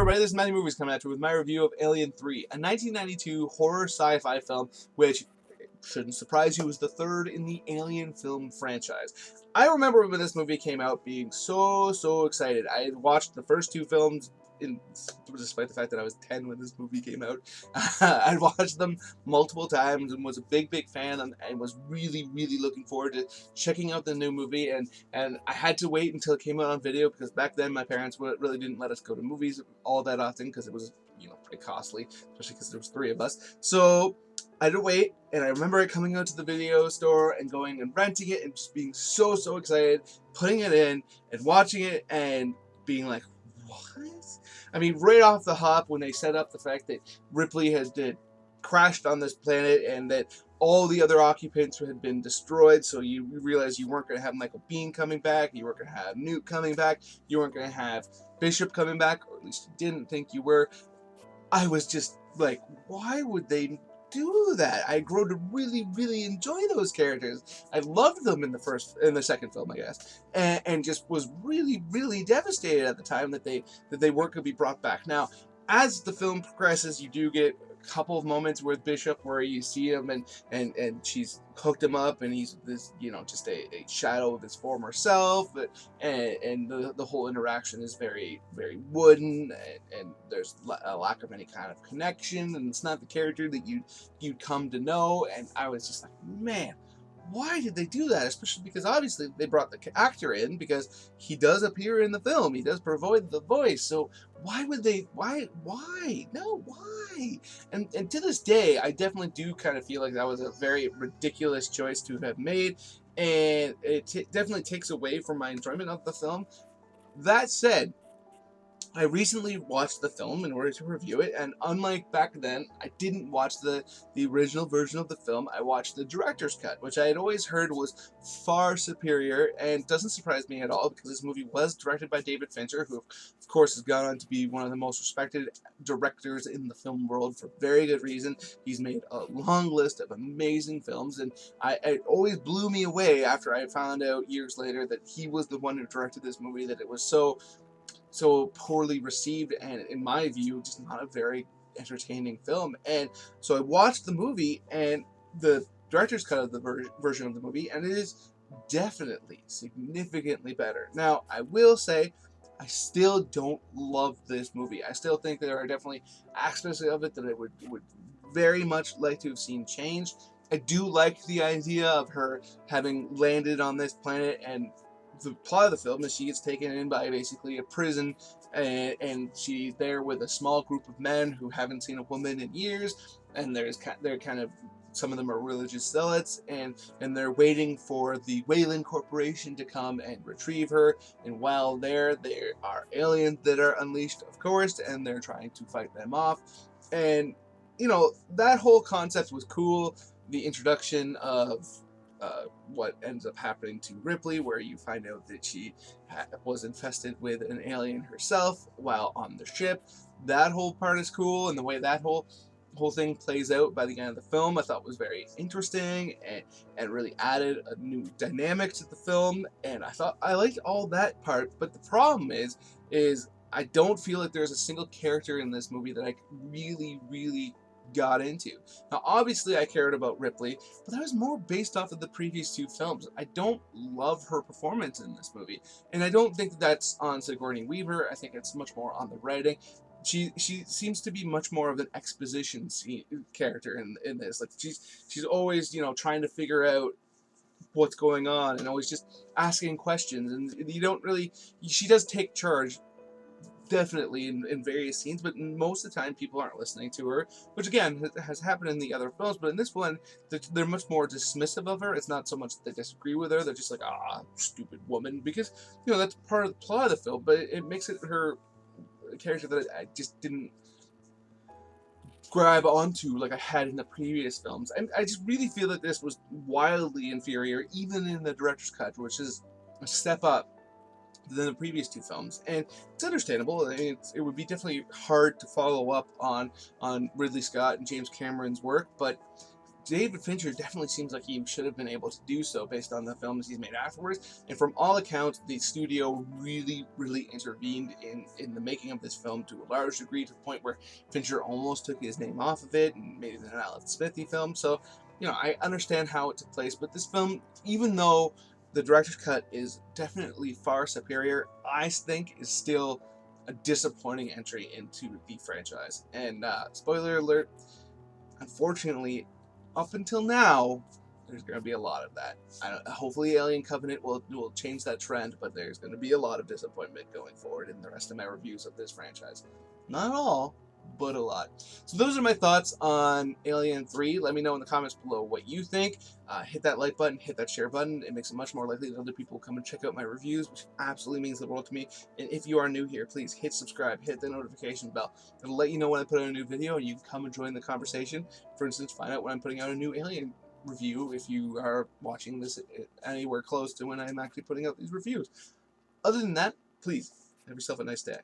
everybody, this is Matthew Movies coming at you with my review of Alien 3, a 1992 horror sci-fi film, which shouldn't surprise you, was the third in the Alien film franchise. I remember when this movie came out being so excited. I had watched the first two films, despite the fact that I was 10 when this movie came out. I'd watched them multiple times and was a big fan, and was really looking forward to checking out the new movie. And I had to wait until it came out on video, because back then my parents really didn't let us go to movies all that often, because it was, you know, pretty costly, especially because there was 3 of us. So I had to wait, and I remember it coming out to the video store and going and renting it and just being so excited, putting it in and watching it and being like, what? I mean, right off the hop, when they set up the fact that Ripley had crashed on this planet and that all the other occupants had been destroyed, so you realize you weren't going to have Michael Biehn coming back, you weren't going to have Newt coming back, you weren't going to have Bishop coming back, or at least you didn't think you were. I was just like, why would they do that? I grew to really enjoy those characters. I loved them in the second film, I guess, and just was really devastated at the time that they weren't going to be brought back. Now, as the film progresses, you do get a couple of moments with Bishop where you see him and she's hooked him up, and he's this, you know, just a shadow of his former self, and the whole interaction is very wooden, and there's a lack of any kind of connection, and it's not the character that you'd come to know. And I was just like, man, why did they do that? Especially because obviously they brought the actor in because he does appear in the film. He does provide the voice. So why would they? Why? No, why? And to this day, I definitely do kind of feel like that was a very ridiculous choice to have made, and it definitely takes away from my enjoyment of the film. That said, I recently watched the film in order to review it, and unlike back then, I didn't watch the original version of the film. I watched the director's cut, which I had always heard was far superior, and doesn't surprise me at all, because this movie was directed by David Fincher, who of course has gone on to be one of the most respected directors in the film world for very good reason. He's made a long list of amazing films, and it always blew me away after I found out years later that he was the one who directed this movie, that it was so poorly received, and in my view, just not a very entertaining film. And so I watched the movie and the director's cut of the version of the movie, and it is definitely significantly better. Now, I will say, I still don't love this movie. I still think there are definitely aspects of it that I would very much like to have seen changed. I do like the idea of her having landed on this planet, and the plot of the film is she gets taken in by basically a prison, and she's there with a small group of men who haven't seen a woman in years, and they're kind of, some of them are religious zealots, and they're waiting for the Weyland Corporation to come and retrieve her. And while there are aliens that are unleashed, of course, and they're trying to fight them off. And you know, that whole concept was cool. The introduction of what ends up happening to Ripley, where you find out that she was infested with an alien herself while on the ship. That whole part is cool, and the way that whole thing plays out by the end of the film, I thought was very interesting, and really added a new dynamic to the film. And I thought I liked all that part, but the problem is I don't feel like there's a single character in this movie that I really got into. Now, obviously, I cared about Ripley, but that was more based off of the previous 2 films. I don't love her performance in this movie, and I don't think that's on Sigourney Weaver. I think it's much more on the writing. She seems to be much more of an exposition character in this. Like, she's always, you know, trying to figure out what's going on, and always just asking questions, and you don't really. She does take charge, definitely, in various scenes, but most of the time people aren't listening to her, which again has happened in the other films. But in this one, they're much more dismissive of her. It's not so much that they disagree with her, they're just like, ah, stupid woman, because, you know, that's part of the plot of the film, but it makes it her a character that I just didn't grab onto like I had in the previous films. I just really feel that this was wildly inferior, even in the director's cut, which is a step up than the previous 2 films, and it's understandable. I mean, it would be definitely hard to follow up on Ridley Scott and James Cameron's work, but David Fincher definitely seems like he should have been able to do so based on the films he's made afterwards. And from all accounts, the studio really, really intervened in the making of this film to a large degree, to the point where Fincher almost took his name off of it and made it an Alan Smithy film. So, I understand how it took place, but this film, even though the director's cut is definitely far superior, I think is still a disappointing entry into the franchise. And spoiler alert, unfortunately, up until now, there's going to be a lot of that. Hopefully Alien Covenant will change that trend, but there's going to be a lot of disappointment going forward in the rest of my reviews of this franchise. Not all, but a lot. So those are my thoughts on Alien 3. Let me know in the comments below what you think. Hit that like button, hit that share button. It makes it much more likely that other people come and check out my reviews, which absolutely means the world to me. And if you are new here, please hit subscribe, hit the notification bell. It'll let you know when I put out a new video, and you can come and join the conversation. For instance, find out when I'm putting out a new Alien review if you are watching this anywhere close to when I'm actually putting out these reviews. Other than that, please have yourself a nice day.